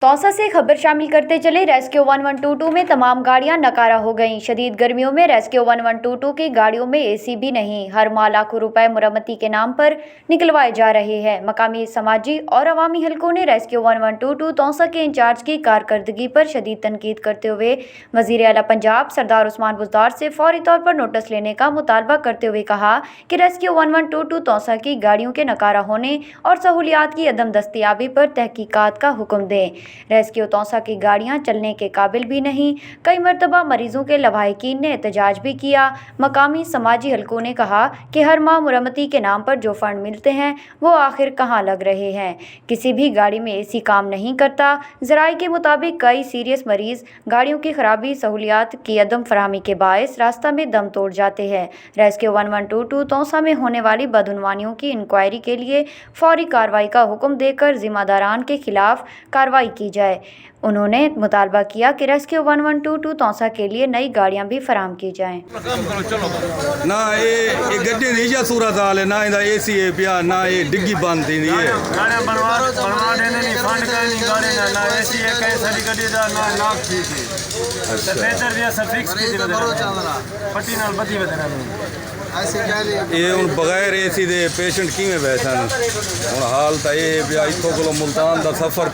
तौसा से खबर शामिल करते चले रेस्क्यू 1122 में तमाम गाड़ियां नकारा हो गईं। शदीद गर्मियों में रेस्क्यू 1122 की गाड़ियों में एसी भी नहीं। हर माह लाखों रुपए मुरम्मती के नाम पर निकलवाए जा रहे हैं। मकामी समाजी और अवामी हलकों ने रेस्क्यू 1122 तौसा के इंचार्ज की कारकर्दगी पर शदीद तनकीद करते हुए वज़ीर आला पंजाब सरदार उस्मान बुज़दार से फौरी तौर पर नोटिस लेने का मुतालबा करते हुए कहा कि रेस्क्यू 1122 तौसा की गाड़ियों के नकारा होने और सहूलियात की अदम दस्तयाबी पर तहकीकात का हुक्म दें। रेस्क्यू तौसा की गाड़ियां चलने के काबिल भी नहीं। कई मरतबा मरीजों के लवाहिकीन ने एहतजाज भी किया। मकामी समाजी हलकों ने कहा कि हर माह मुरम्मती के नाम पर जो फंड मिलते हैं वो आखिर कहाँ लग रहे हैं। किसी भी गाड़ी में एसी काम नहीं करता। ज़राए के मुताबिक कई सीरियस मरीज गाड़ियों की खराबी सहूलियात की अदम फराहमी के बायस रास्ता में दम तोड़ जाते हैं। रेस्क्यू 1122 तौसा में होने वाली बदउनवानियों की इंक्वायरी के लिए फौरी कार्रवाई का हुक्म देकर जिम्मेदारान के खिलाफ कार्रवाई की जाए। उन्होंने मुतालबा किया कि रेस्क्यू 1122 तौसा के लिए नई गाड़ियां भी फराहम की जाएं। ना ये गड्डी दी जा सूरत हाल है, ना इदा एसी है पिया, ना ये डिग्गी बंद थी है गाड़ी बनवा देने नहीं फंड का नहीं गाड़ी ना एसी है कई सारी गड्डी दा ना नाक ठीक है। अच्छा बेहतर दिया सब फिक्स की दी पट्टी नाल बदी बदना ये हुन बगैर एसी दे पेशेंट किवें बैठन। हुन हाल तो ये पिया इत्थों कोलो मुल्तान दा सफर